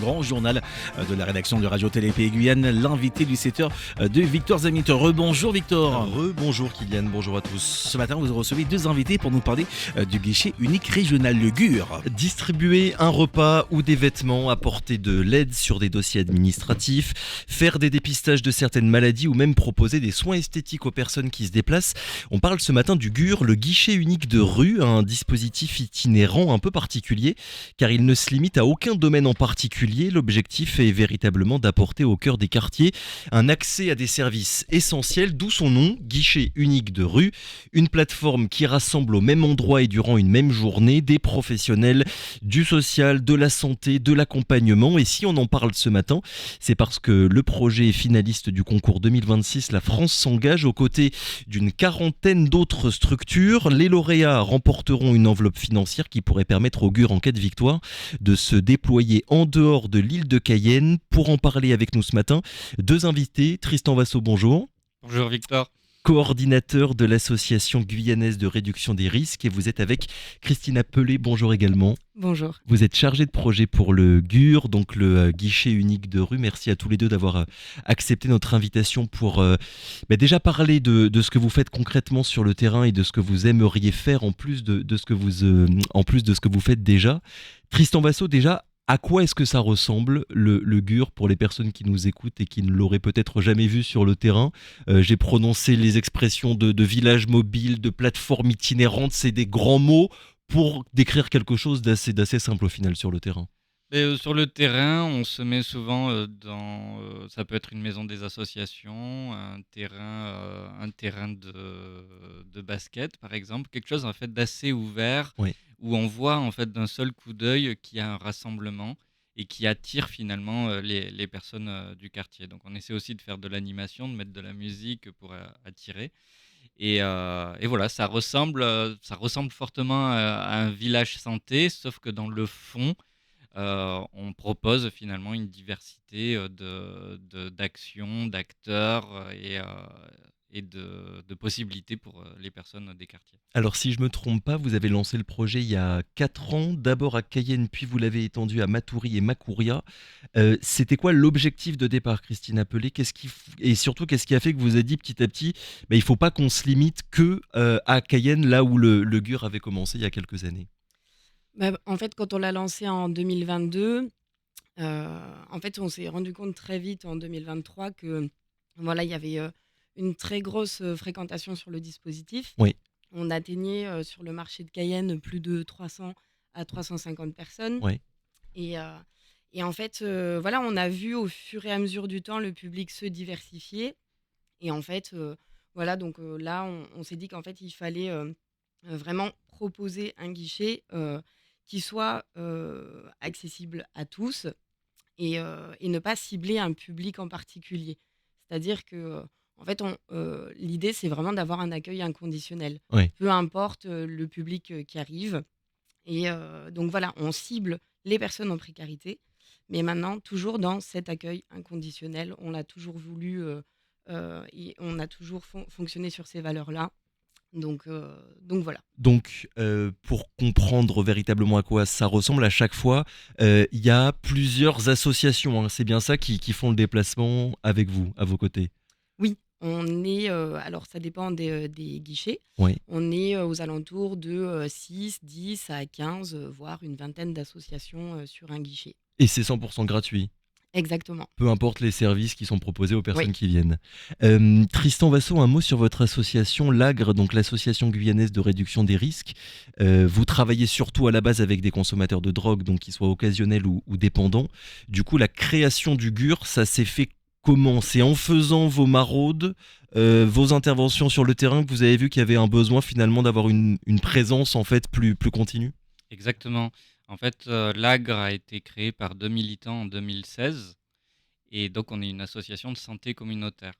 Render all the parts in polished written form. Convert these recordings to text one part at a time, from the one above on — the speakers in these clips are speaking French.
Grand journal de la rédaction de Radio Télé Pays Guyane, l'invité du 7h de Victor Zamit. Rebonjour Victor. Rebonjour Kylian, bonjour à tous. Ce matin, vous recevez deux invités pour nous parler du guichet unique régional, le GUR. Distribuer un repas ou des vêtements, apporter de l'aide sur des dossiers administratifs, faire des dépistages de certaines maladies ou même proposer des soins esthétiques aux personnes qui se déplacent. On parle ce matin du GUR, le guichet unique de rue, un dispositif itinérant un peu particulier car il ne se limite à aucun domaine en particulier. L'objectif est véritablement d'apporter au cœur des quartiers un accès à des services essentiels, d'où son nom, guichet unique de rue, une plateforme qui rassemble au même endroit et durant une même journée des professionnels du social, de la santé, de l'accompagnement. Et si on en parle ce matin, c'est parce que le projet est finaliste du concours 2026. La France s'engage aux côtés d'une quarantaine d'autres structures. Les lauréats remporteront une enveloppe financière qui pourrait permettre au GUR en cas de victoire de se déployer en dehors de l'île de Cayenne. Pour en parler avec nous ce matin, deux invités. Tristan Vassot, bonjour. Bonjour Victor. Coordinateur de l'association guyanaise de réduction des risques, et vous êtes avec Christina Pelé, bonjour également. Bonjour. Vous êtes chargé de projet pour le GUR, donc le guichet unique de rue. Merci à tous les deux d'avoir accepté notre invitation pour déjà parler de ce que vous faites concrètement sur le terrain et de ce que vous aimeriez faire en plus de ce que vous faites déjà. Tristan Vassot, déjà, à quoi est-ce que ça ressemble le GUR pour les personnes qui nous écoutent et qui ne l'auraient peut-être jamais vu sur le terrain? J'ai prononcé les expressions de village mobile, de plateforme itinérante, c'est des grands mots pour décrire quelque chose d'assez simple au final sur le terrain. Sur le terrain, on se met souvent ça peut être une maison des associations, un terrain de basket par exemple, quelque chose en fait d'assez ouvert, Oui. où on voit en fait d'un seul coup d'œil qu'il y a un rassemblement et qui attire finalement les personnes du quartier. Donc on essaie aussi de faire de l'animation, de mettre de la musique pour attirer. Et voilà, ça ressemble fortement à un village santé, sauf que dans le fond, on propose finalement une diversité d'actions, d'acteurs et de possibilités pour les personnes des quartiers. Alors si je ne me trompe pas, vous avez lancé le projet il y a 4 ans, d'abord à Cayenne, puis vous l'avez étendu à Matoury et Macouria. C'était quoi l'objectif de départ, Christine Appelé? Et surtout, qu'est-ce qui a fait que vous vous avez dit petit à petit, il ne faut pas qu'on se limite que à Cayenne, là où le GUR avait commencé il y a quelques années? En fait, quand on l'a lancé en 2022, en fait, on s'est rendu compte très vite en 2023 que voilà, il y avait une très grosse fréquentation sur le dispositif. Oui. On atteignait sur le marché de Cayenne plus de 300 à 350 personnes. Oui. Et, euh, et en fait, voilà, on a vu au fur et à mesure du temps le public se diversifier. Et en fait, voilà, donc là, on s'est dit qu'en fait, il fallait vraiment proposer un guichet qui soit accessible à tous et ne pas cibler un public en particulier. C'est-à-dire que, en fait, l'idée, c'est vraiment d'avoir un accueil inconditionnel, Oui. peu importe le public qui arrive. Et donc voilà, on cible les personnes en précarité, mais maintenant, toujours dans cet accueil inconditionnel, on l'a toujours voulu et on a toujours fonctionné sur ces valeurs-là. Donc voilà. Donc, pour comprendre véritablement à quoi ça ressemble, à chaque fois, il y a plusieurs associations, hein, c'est bien ça, qui font le déplacement avec vous, à vos côtés? Oui, on est, alors ça dépend des guichets, Oui. on est aux alentours de 6, 10 à 15, voire une vingtaine d'associations sur un guichet. Et c'est 100% gratuit? Exactement. Peu importe les services qui sont proposés aux personnes Oui. qui viennent. Tristan Vassot, un mot sur votre association l'AGRE, donc l'association guyanaise de réduction des risques. Vous travaillez surtout à la base avec des consommateurs de drogue, donc qu'ils soient occasionnels ou dépendants. Du coup, la création du GUR, ça s'est fait comment? C'est en faisant vos maraudes, vos interventions sur le terrain, que vous avez vu qu'il y avait un besoin finalement d'avoir une présence en fait plus continue? Exactement. En fait, l'AGRE a été créé par 2 militants en 2016 et donc on est une association de santé communautaire.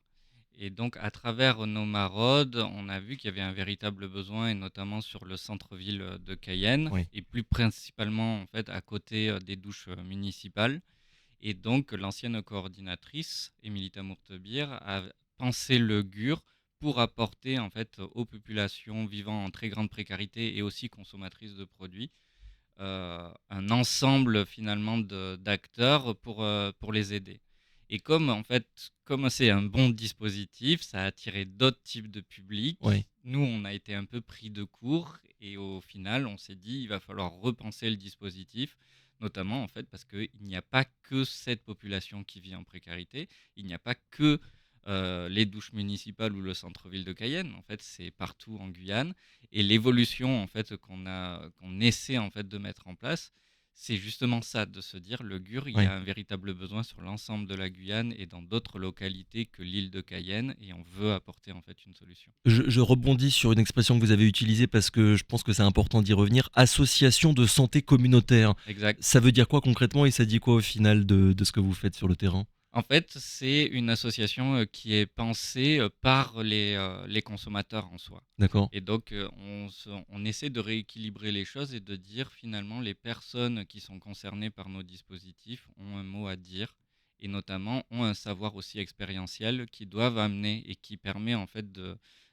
Et donc à travers nos maraudes, on a vu qu'il y avait un véritable besoin et notamment sur le centre-ville de Cayenne Oui. et plus principalement en fait à côté des douches municipales. Et donc l'ancienne coordinatrice, Emilita Mourtebir, a pensé le GUR pour apporter en fait aux populations vivant en très grande précarité et aussi consommatrices de produits un ensemble finalement d'acteurs pour les aider. Et comme en fait, comme c'est un bon dispositif, ça a attiré d'autres types de publics. Ouais. Nous, on a été un peu pris de court et au final, on s'est dit il va falloir repenser le dispositif, notamment en fait parce qu'il n'y a pas que cette population qui vit en précarité, il n'y a pas que les douches municipales ou le centre-ville de Cayenne. En fait, c'est partout en Guyane. Et l'évolution en fait qu'on essaie en fait de mettre en place, c'est justement ça, de se dire le GUR, il y Ouais. a un véritable besoin sur l'ensemble de la Guyane et dans d'autres localités que l'île de Cayenne, et on veut apporter en fait une solution. Je rebondis sur une expression que vous avez utilisée parce que je pense que c'est important d'y revenir. Association de santé communautaire. Exact. Ça veut dire quoi concrètement et ça dit quoi au final de ce que vous faites sur le terrain? En fait, c'est une association qui est pensée par les consommateurs en soi. D'accord. Et donc, on essaie de rééquilibrer les choses et de dire finalement les personnes qui sont concernées par nos dispositifs ont un mot à dire et notamment ont un savoir aussi expérientiel qui doivent amener et qui permet en fait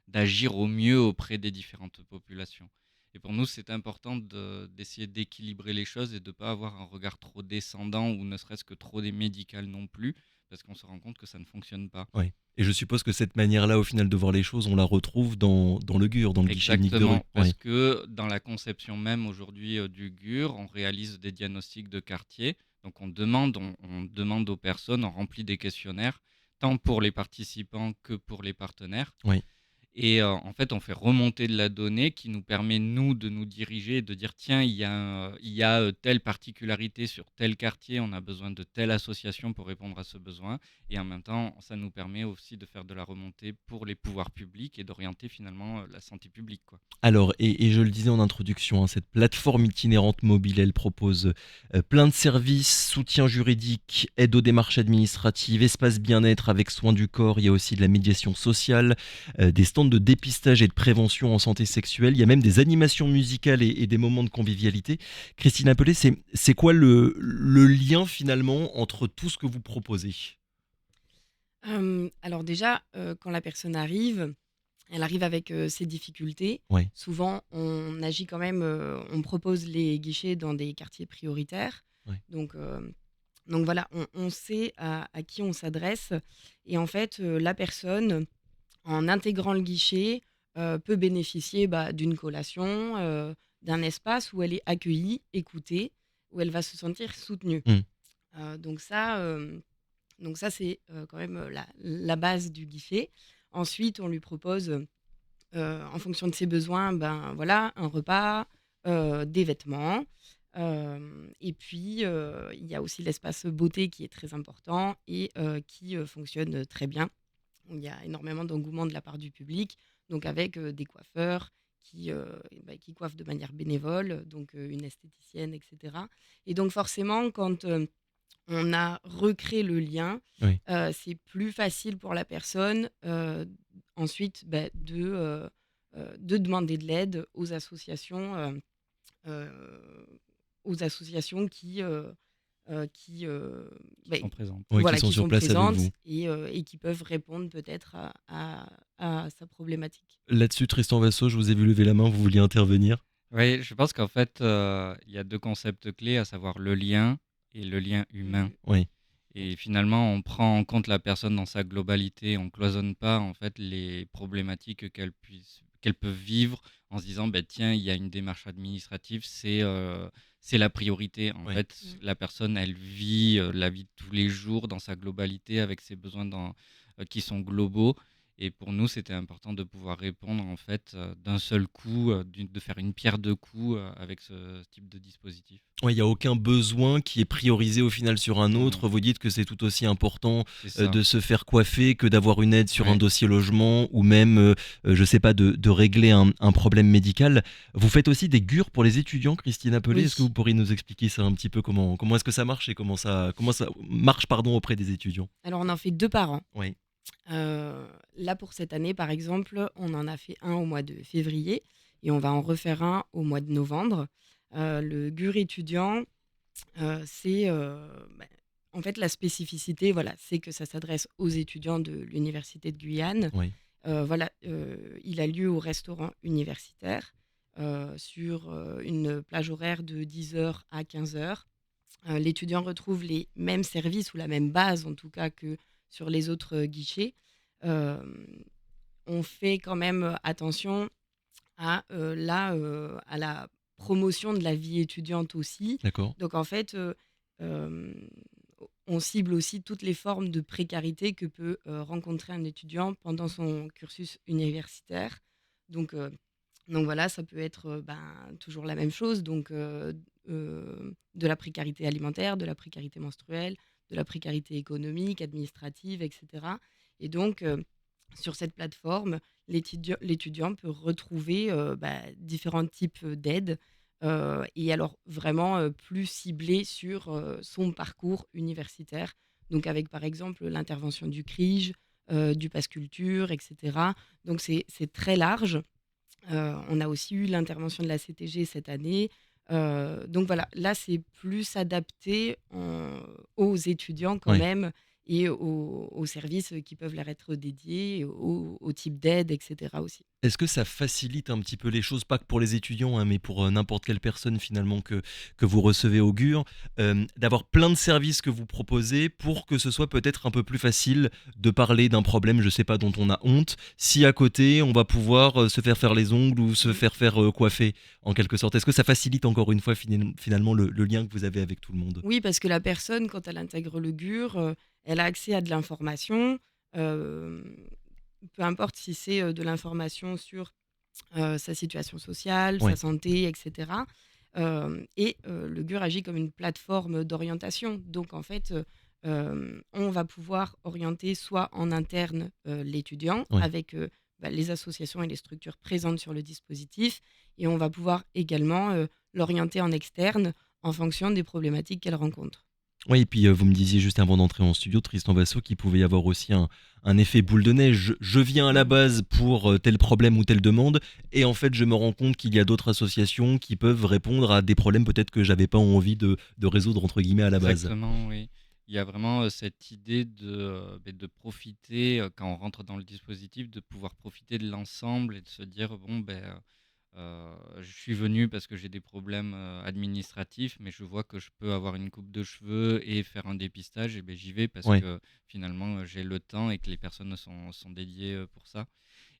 d'agir au mieux auprès des différentes populations. Et pour nous, c'est important d'essayer d'équilibrer les choses et de ne pas avoir un regard trop descendant ou ne serait-ce que trop des médicales non plus, parce qu'on se rend compte que ça ne fonctionne pas. Ouais. Et je suppose que cette manière-là, au final, de voir les choses, on la retrouve dans le GUR, dans le guichet unique de rue. Exactement, parce Ouais. que dans la conception même aujourd'hui du GUR, on réalise des diagnostics de quartier. Donc on demande aux personnes, on remplit des questionnaires, tant pour les participants que pour les partenaires. Ouais. Et en fait, on fait remonter de la donnée qui nous permet, nous, de nous diriger et de dire, tiens, il y a telle particularité sur tel quartier, on a besoin de telle association pour répondre à ce besoin. Et en même temps, ça nous permet aussi de faire de la remontée pour les pouvoirs publics et d'orienter finalement la santé publique, quoi. Alors, et je le disais en introduction, hein, cette plateforme itinérante mobile, elle propose plein de services, soutien juridique, aide aux démarches administratives, espace bien-être avec soins du corps, il y a aussi de la médiation sociale, des stands de dépistage et de prévention en santé sexuelle, il y a même des animations musicales et des moments de convivialité. Christine Appelé, c'est quoi le lien finalement entre tout ce que vous proposez? Alors déjà, quand la personne arrive, elle arrive avec, ses difficultés. Ouais. Souvent, on agit quand même, on propose les guichets dans des quartiers prioritaires. Ouais. Donc, voilà, on sait à qui on s'adresse et en fait, la personne, en intégrant le guichet, peut bénéficier, d'une collation, d'un espace où elle est accueillie, écoutée, où elle va se sentir soutenue. Mm. Donc ça, c'est, quand même, la base du guichet. Ensuite, on lui propose, en fonction de ses besoins, voilà, un repas, des vêtements, et puis, il y a aussi l'espace beauté qui est très important et qui, fonctionne très bien. Il y a énormément d'engouement de la part du public, donc avec, des coiffeurs qui coiffent de manière bénévole, donc une esthéticienne et cetera et donc forcément quand, on a recréé le lien, Oui. c'est plus facile pour la personne, ensuite, de demander de l'aide heu, aux associations qui, Qui sont présentes. Ouais, qui voilà, sont qui sur sont place avec présentes vous. et qui peuvent répondre peut-être à sa problématique. Là-dessus, Tristan Vassaux, je vous ai vu lever la main, vous vouliez intervenir? Oui, je pense qu'en fait, il y a deux concepts clés, à savoir le lien et le lien humain. Oui. Et finalement, on prend en compte la personne dans sa globalité. On cloisonne pas en fait les problématiques qu'elles peuvent vivre en se disant, bah, tiens, il y a une démarche administrative, c'est la priorité. En Ouais. fait, la personne, elle vit la vie de tous les jours dans sa globalité avec ses besoins qui sont globaux. Et pour nous, c'était important de pouvoir répondre en fait d'un seul coup, de faire une pierre deux coups avec ce type de dispositif. Ouais, il n'y a aucun besoin qui est priorisé au final sur un Non, autre. non, Vous dites que c'est tout aussi important c'est ça. de se faire coiffer que d'avoir une aide sur Ouais. un dossier logement ou même, je sais pas, de régler un problème médical. Vous faites aussi des GUR pour les étudiants, Christine Appelé. Oui. Est-ce que vous pourriez nous expliquer ça un petit peu, comment est-ce que ça marche et comment ça marche pardon, auprès des étudiants? Alors on en fait 2 par an. Oui. Là, pour cette année, par exemple, on en a fait un au mois de février et on va en refaire un au mois de novembre. Le GUR étudiant, c'est, en fait, la spécificité, voilà, c'est que ça s'adresse aux étudiants de l'université de Guyane. Oui. Voilà, il a lieu au restaurant universitaire. sur, une plage horaire de 10 heures à 15 heures. L'étudiant retrouve les mêmes services ou la même base en tout cas que sur les autres, guichets. Hem, on fait quand même attention à la promotion de la vie étudiante aussi. D'accord. Donc en fait, hem, on cible aussi toutes les formes de précarité que peut, rencontrer un étudiant pendant son cursus universitaire. Donc heu, donc voilà, ça peut être, toujours la même chose, de la précarité alimentaire, de la précarité menstruelle, de la précarité économique, administrative et cetera. Et donc sur cette plateforme, l'étudiant peut retrouver, différents types d'aides, et alors vraiment, plus ciblées sur, son parcours universitaire. Donc avec, par exemple, l'intervention du CRIJ, du pass culture et cetera. Donc c'est très large. On a aussi eu l'intervention de la CTG cette année. Donc voilà, là, c'est plus adapté aux étudiants quand Ouais. même et aux services qui peuvent leur être dédiés, au type d'aide et cetera aussi. Est-ce que ça facilite un petit peu les choses, pas que pour les étudiants, hein, mais pour n'importe quelle personne finalement que vous recevez au GUR, d'avoir plein de services que vous proposez pour que ce soit peut-être un peu plus facile de parler d'un problème, je sais pas, dont on a honte, si à côté on va pouvoir se faire les ongles ou se Mmh. faire coiffer en quelque sorte. Est-ce que ça facilite encore une fois finalement le lien que vous avez avec tout le monde? Oui, parce que la personne, quand elle intègre le GUR, elle a accès à de l'information, hem, peu importe si c'est, de l'information sur sa situation sociale, sa Ouais. santé et cetera. Le GUR agit comme une plateforme d'orientation. Donc en fait, on va pouvoir orienter soit en interne, l'étudiant Ouais. avec, les associations et les structures présentes sur le dispositif, et on va pouvoir également, l'orienter en externe en fonction des problématiques qu'elle rencontre. Oui, et puis, vous me disiez juste avant d'entrer en studio, Tristan Vasso, qu'il pouvait y avoir aussi un effet boule de neige. Je viens à la Mmh. base pour, tel problème ou telle demande et en fait, je me rends compte qu'il y a d'autres associations qui peuvent répondre à des problèmes peut-être que j'avais pas envie de «résoudre» entre guillemets à la base. Exactement, oui. Il y a vraiment, cette idée de profiter, quand on rentre dans le dispositif, de pouvoir profiter de l'ensemble et de se dire: «Bon, je suis venu parce que j'ai des problèmes, administratifs, mais je vois que je peux avoir une coupe de cheveux et faire un dépistage et beh, j'y vais parce Ouais, que finalement, j'ai le temps et que les personnes sont dédiées, pour ça».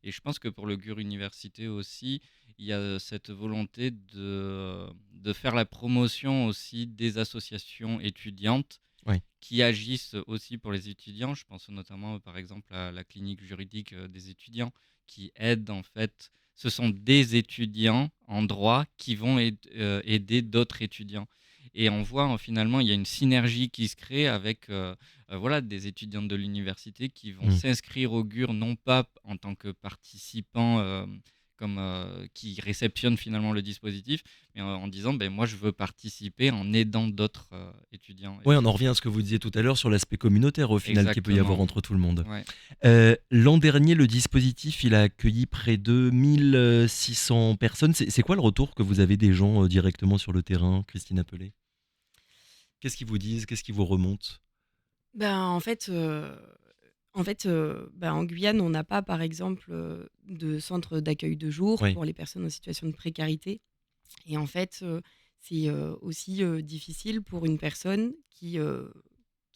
Et je pense que pour le GUR Université aussi, il y a cette volonté de faire la promotion aussi des associations étudiantes ouais. qui agissent aussi pour les étudiants. Je pense notamment, par exemple, à la clinique juridique, des étudiants qui aident en fait. Ce sont des étudiants en droit qui vont aider d'autres étudiants. Et on voit finalement, il y a une synergie qui se crée avec voilà, des étudiants de l'université qui vont Mmh. s'inscrire au GUR, non pas en tant que participants qui réceptionnent finalement le dispositif, mais en disant ben, moi je veux participer en aidant d'autres étudiants et Ouais, on en étudiantes. revient à ce que vous disiez tout à l'heure sur l'aspect communautaire au final qu'il peut y avoir Exactement. entre tout le monde. Ouais. L'an dernier, le dispositif, il a accueilli près de 1 600 personnes. C'est quoi le retour que vous avez des gens, directement sur le terrain, Christine Appelet? Qu'est-ce qu'ils vous disent? Qu'est-ce qui vous remonte? Ben, en Guyane, on n'a pas, par exemple, de centre d'accueil de jour Oui, pour les personnes en situation de précarité. Et en fait, c'est, aussi, difficile pour une personne qui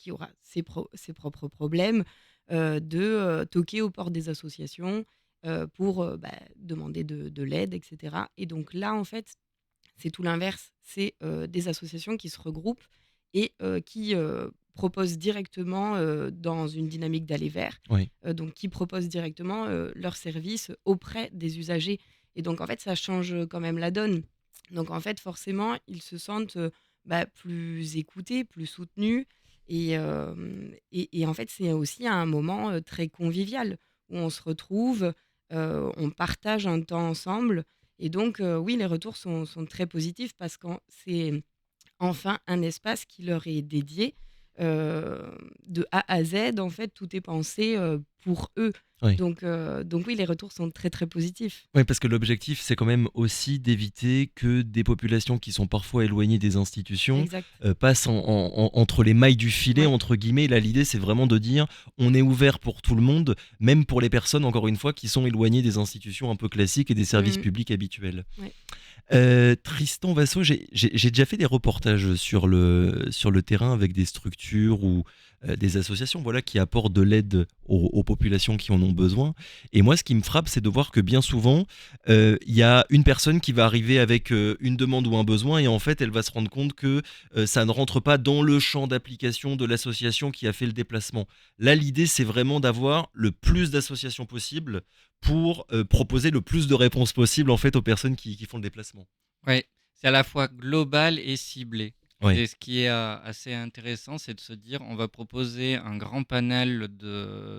aura ses propres problèmes, toquer aux portes des associations, pour, demander de l'aide et cetera. Et donc là, en fait, c'est tout l'inverse. C'est, des associations qui se regroupent et qui, proposent directement, dans une dynamique d'aller vers, oui. donc qui proposent directement, leurs services auprès des usagers. Et donc en fait, ça change, quand même la donne. Donc en fait, forcément, ils se sentent, plus écoutés, plus soutenus. Et en fait, c'est aussi un moment, très convivial où on se retrouve, on partage un temps ensemble. Et donc oui, les retours sont très positifs parce que c'est enfin un espace qui leur est dédié, de A à Z. En fait, tout est pensé, pour eux. Oui. Donc oui, les retours sont très très positifs. Oui, parce que l'objectif, c'est quand même aussi d'éviter que des populations qui sont parfois éloignées des institutions Exact. passent entre les mailles du filet, Ouais. entre guillemets. Là, l'idée, c'est vraiment de dire, on est ouvert pour tout le monde, même pour les personnes, encore une fois, qui sont éloignées des institutions un peu classiques et des services Mhm. publics habituels. Ouais. Tristan Vasso, j'ai déjà fait des reportages sur le terrain avec des structures ou des associations, voilà, qui apportent de l'aide aux populations qui en ont besoin. Et moi, ce qui me frappe, c'est de voir que bien souvent, il y a une personne qui va arriver avec une demande ou un besoin, et en fait, elle va se rendre compte que ça ne rentre pas dans le champ d'application de l'association qui a fait le déplacement. Là, l'idée, c'est vraiment d'avoir le plus d'associations possible pour proposer le plus de réponses possibles en fait aux personnes qui font le déplacement. Ouais, c'est à la fois global et ciblé. Ouais. Et ce qui est assez intéressant, c'est de se dire, on va proposer un grand panel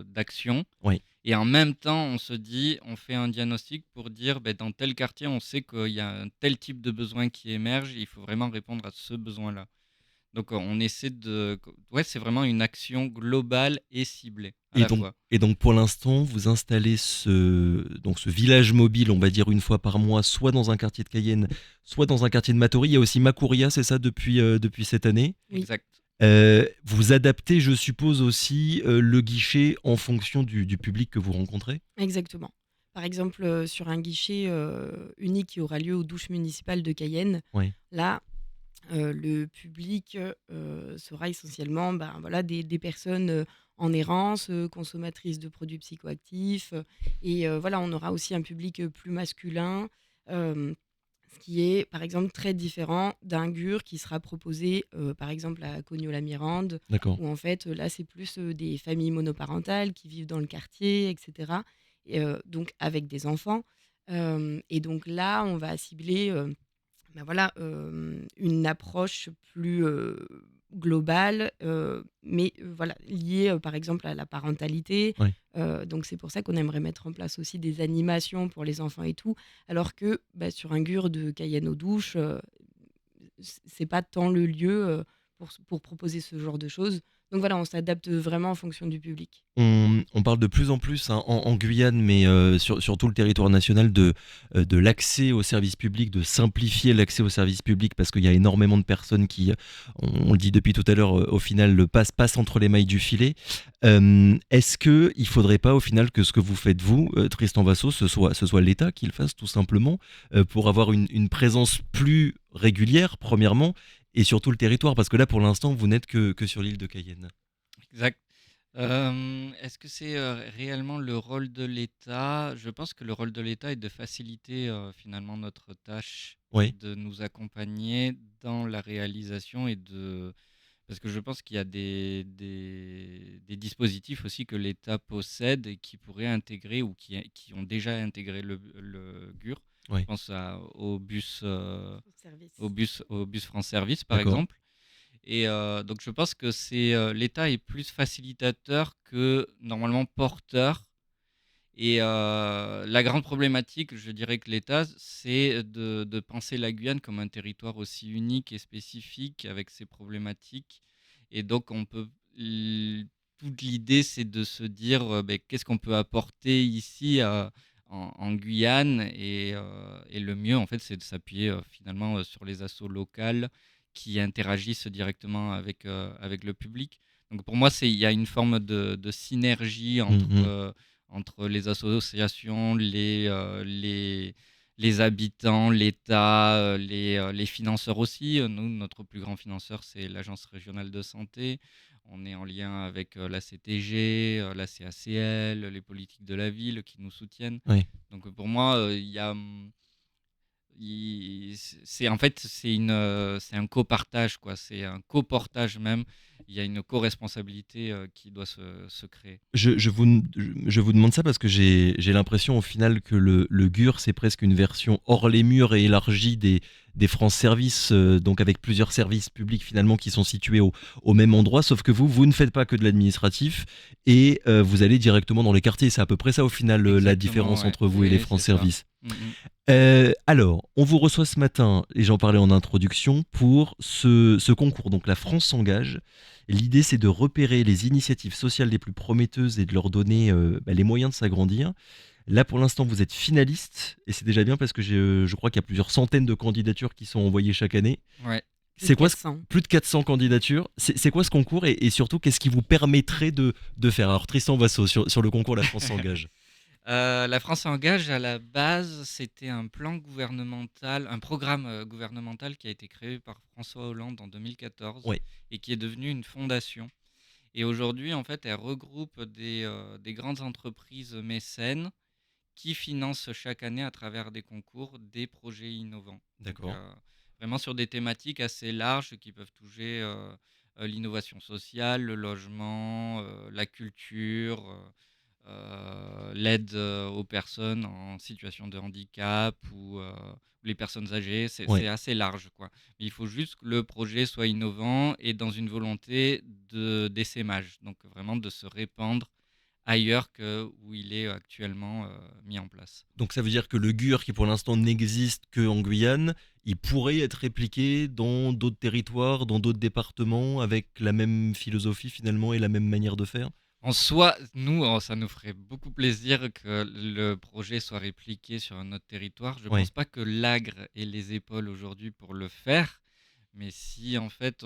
d'actions. Oui. Et en même temps, on se dit, on fait un diagnostic pour dire, ben, dans tel quartier, on sait qu'il y a un tel type de besoin qui émerge, il faut vraiment répondre à ce besoin-là. Donc on essaie de... Ouais, c'est vraiment une action globale et ciblée à la fois. Et donc pour l'instant, vous installez ce village mobile, on va dire une fois par mois, soit dans un quartier de Cayenne, soit dans un quartier de Matoury. Il y a aussi Macouria, c'est ça, depuis cette année. Oui. Exact. Vous adaptez, je suppose, aussi le guichet en fonction du public que vous rencontrez. Exactement. Par exemple, sur un guichet unique qui aura lieu aux douches municipales de Cayenne, Oui. là, le public sera essentiellement voilà, des personnes en errance, consommatrices de produits psychoactifs. Et voilà, on aura aussi un public plus masculin, euh, ce qui est, par exemple, très différent d'un GUR qui sera proposé, par exemple, à Cognola-Mirande, D'accord. où en fait, là, c'est plus des familles monoparentales qui vivent dans le quartier, etc. Et, donc, avec des enfants. Et donc là, on va cibler voilà, une approche plus globale, mais voilà, liée, par exemple, à la parentalité. Oui. Donc c'est pour ça qu'on aimerait mettre en place aussi des animations pour les enfants et tout, alors que sur un GUR de Cayenne aux Douches, c'est pas tant le lieu pour proposer ce genre de choses. Donc voilà, on s'adapte vraiment en fonction du public. On parle de plus en plus en Guyane, mais sur tout le territoire national, de l'accès aux services publics, de simplifier l'accès aux services publics, parce qu'il y a énormément de personnes qui, on le dit depuis tout à l'heure, au final, passent entre les mailles du filet. Est-ce qu'il ne faudrait pas, au final, que ce que vous faites, vous, Tristan Vasso, ce soit l'État qui le fasse, tout simplement, pour avoir une présence plus régulière, premièrement, et surtout le territoire, parce que là, pour l'instant, vous n'êtes que sur l'île de Cayenne. Exact. Est-ce que c'est réellement le rôle de l'État? Je pense que le rôle de l'État est de faciliter finalement notre tâche, Oui. de nous accompagner dans la réalisation Parce que je pense qu'il y a des dispositifs aussi que l'État possède et qui pourraient intégrer ou qui ont déjà intégré le GUR. Oui. Je pense au bus, Service. au bus France Service, par D'accord. exemple. Et donc je pense que l'État est plus facilitateur que normalement porteur. Et la grande problématique, je dirais que l'État, c'est de penser la Guyane comme un territoire aussi unique et spécifique avec ses problématiques. Et donc toute l'idée, c'est de se dire ben, qu'est-ce qu'on peut apporter ici en Guyane. Et le mieux, en fait, c'est de s'appuyer finalement sur les assos locales qui interagissent directement avec le public. Donc pour moi, il y a une forme de synergie entre les associations, les habitants, l'État, les financeurs aussi. Nous, notre plus grand financeur, c'est l'Agence régionale de santé. On est en lien avec la CTG, la CACL, les politiques de la ville qui nous soutiennent. Oui. Donc pour moi, c'est en fait c'est un copartage quoi, c'est un coportage même. Il y a une co-responsabilité qui doit se créer. Je vous demande ça parce que j'ai l'impression au final que le GUR, c'est presque une version hors les murs et élargie des France Service, donc avec plusieurs services publics finalement qui sont situés au même endroit, sauf que vous ne faites pas que de l'administratif et vous allez directement dans les quartiers. C'est à peu près ça au final la Exactement, différence ouais. entre vous et les Oui, France c'est ça. Service. Mm, mm. Alors, on vous reçoit ce matin, et j'en parlais en introduction, pour ce concours, donc la France s'engage. L'idée, c'est de repérer les initiatives sociales les plus prometteuses et de leur donner les moyens de s'agrandir. Là, pour l'instant, vous êtes finaliste, et c'est déjà bien parce que je crois qu'il y a plusieurs centaines de candidatures qui sont envoyées chaque année. Ouais. Plus C'est de quoi 400. plus de 400 candidatures. C'est quoi ce concours et surtout, qu'est-ce qui vous permettrait de faire? Alors, Tristan Vasso, sur le concours La France s'engage. La France engage, à la base, c'était un plan gouvernemental, un programme gouvernemental qui a été créé par François Hollande en 2014 Ouais, et qui est devenu une fondation. Et aujourd'hui, en fait, elle regroupe des grandes entreprises mécènes qui financent chaque année à travers des concours des projets innovants. Donc, d'accord. vraiment sur des thématiques assez larges qui peuvent toucher l'innovation sociale, le logement, la culture, l'aide aux personnes en situation de handicap ou les personnes âgées. C'est Ouais. c'est assez large, quoi. Mais il faut juste que le projet soit innovant et dans une volonté d'essaimage, donc vraiment de se répandre ailleurs que où il est actuellement mis en place. Donc ça veut dire que le GUR, qui pour l'instant n'existe qu'en Guyane, il pourrait être répliqué dans d'autres territoires, dans d'autres départements, avec la même philosophie finalement et la même manière de faire? En soi, nous, ça nous ferait beaucoup plaisir que le projet soit répliqué sur un autre territoire. Je Ouais, pense pas que l'Agre ait les épaules aujourd'hui pour le faire, mais si en fait,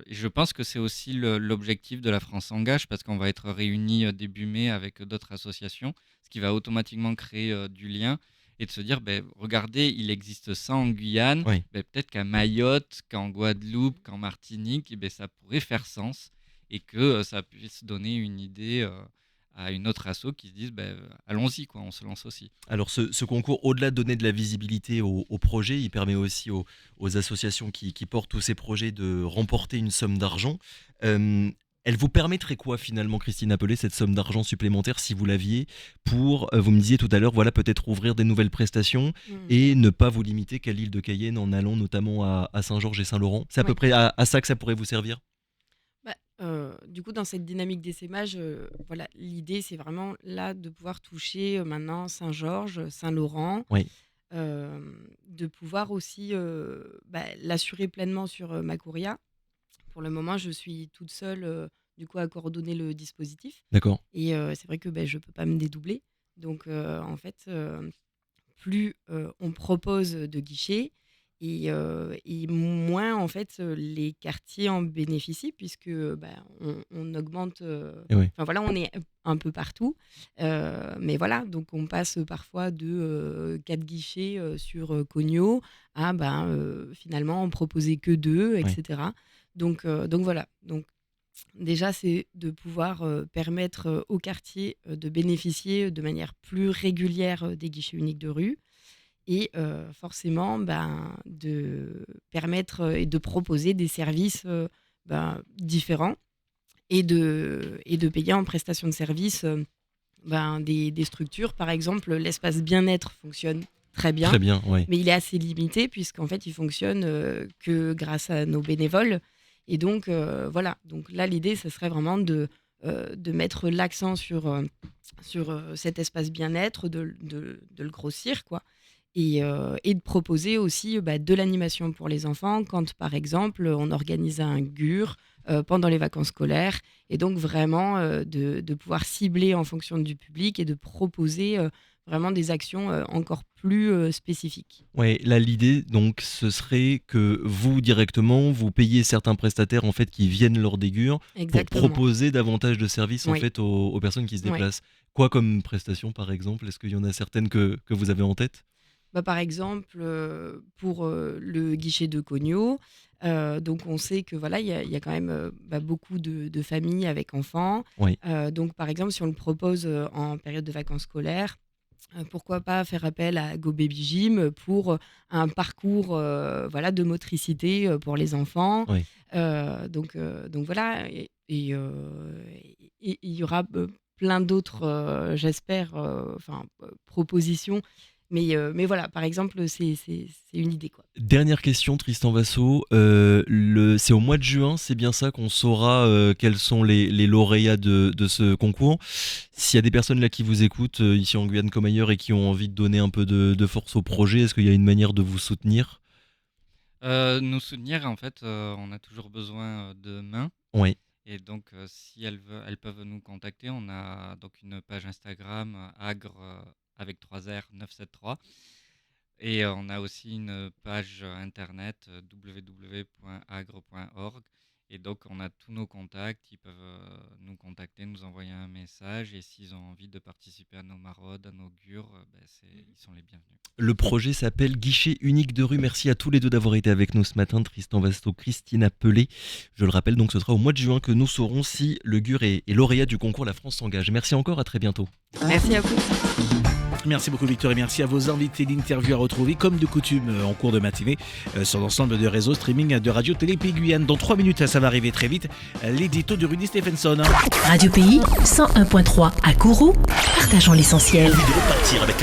et je pense que c'est aussi l'objectif de la France Engage, parce qu'on va être réunis début mai avec d'autres associations, ce qui va automatiquement créer du lien et de se dire, ben, regardez, il existe ça en Guyane, ouais. ben, peut-être qu'à Mayotte, qu'en Guadeloupe, qu'en Martinique, eh ben, ça pourrait faire sens et que ça puisse donner une idée à une autre asso qui se dise, ben, allons-y, quoi, on se lance aussi. Alors ce concours, au-delà de donner de la visibilité au projet, il permet aussi aux associations qui portent tous ces projets de remporter une somme d'argent. Euh, Elle vous permettrait quoi finalement, Christine Appelé, cette somme d'argent supplémentaire, si vous l'aviez, pour, vous me disiez tout à l'heure, voilà, peut-être ouvrir des nouvelles prestations Mm. et ne pas vous limiter qu'à l'île de Cayenne en allant notamment à Saint-Georges et Saint-Laurent? C'est à peu Ouais. près à ça que ça pourrait vous servir? Bah, du coup, dans cette dynamique d'essaimage, voilà, l'idée, c'est vraiment là de pouvoir toucher, maintenant Saint-Georges, Saint-Laurent, Oui, de pouvoir aussi, l'assurer pleinement sur, Macoria. Pour le moment, je suis toute seule, du coup, à coordonner le dispositif d'accord. et c'est vrai que, je peux pas me dédoubler. Donc en fait, plus, on propose de guichets et moins, en fait, les quartiers en bénéficient puisque, on augmente, Et ouais. enfin, voilà, on est un peu partout, mais voilà, donc on passe parfois de, 4 guichets, sur, Cognos à, finalement en proposer que 2 et Ouais. cetera. Donc voilà, donc déjà, c'est de pouvoir, permettre, aux quartiers, de bénéficier de manière plus régulière, des guichets uniques de rue et forcément, de permettre, et de proposer des services, différents et de payer en prestation de service, des structures. Par exemple, l'espace bien-être fonctionne très bien, Très bien, ouais. mais il est assez limité puisqu'en fait, il fonctionne, que grâce à nos bénévoles et donc voilà. Donc là, l'idée, ce serait vraiment de mettre l'accent sur cet espace bien-être, de le grossir, quoi et de proposer aussi, de l'animation pour les enfants quand, par exemple, on organise un GUR, pendant les vacances scolaires et donc vraiment, de pouvoir cibler en fonction du public et de proposer, vraiment des actions, encore plus, spécifiques. Ouais, là l'idée donc ce serait que vous directement, vous payez certains prestataires en fait qui viennent lors des GUR pour Exactement. proposer davantage de services en Oui, fait aux personnes qui se oui. déplacent. Quoi comme prestation par exemple? Est-ce qu'il y en a certaines que vous avez en tête? Par exemple, pour, le guichet de Cognos, donc on sait que voilà, il y a quand même, beaucoup de familles avec enfants. Oui, Donc par exemple, si on le propose, en période de vacances scolaires, pourquoi pas faire appel à Go Baby Gym pour, un parcours, voilà, de motricité, pour les enfants. oui. Donc voilà et il y aura, plein d'autres, j'espère, propositions Mais voilà, par exemple, c'est une idée, quoi. Dernière question, Tristan Vasso. C'est au mois de juin, c'est bien ça qu'on saura quels sont les lauréats de ce concours. S'il y a des personnes là qui vous écoutent, ici en Guyane comme ailleurs, et qui ont envie de donner un peu de force au projet, est-ce qu'il y a une manière de vous soutenir ? Nous soutenir, en fait, on a toujours besoin de mains. Oui. Et donc, si elles peuvent nous contacter. On a donc une page Instagram, agre avec 3 R 973. Et on a aussi une page internet www.agre.org. Et donc, on a tous nos contacts. Ils peuvent nous contacter, nous envoyer un message. Et s'ils ont envie de participer à nos maraudes, à nos gures, ils sont les bienvenus. Le projet s'appelle Guichet unique de rue. Merci à tous les deux d'avoir été avec nous ce matin, Tristan Vasso, Christina Pelé. Je le rappelle, donc ce sera au mois de juin que nous saurons si le GUR est lauréat du concours La France s'engage. Merci encore, à très bientôt. Merci à vous. Merci beaucoup Victor et merci à vos invités. L'interview à retrouver comme de coutume en cours de matinée sur l'ensemble des réseaux streaming de Radio Télé Pays Guyane. Dans 3 minutes, ça va arriver très vite, l'édito de Rudy Stephenson. Radio Pays 101.3 à Kourou, partageons l'essentiel. Envie de repartir avec un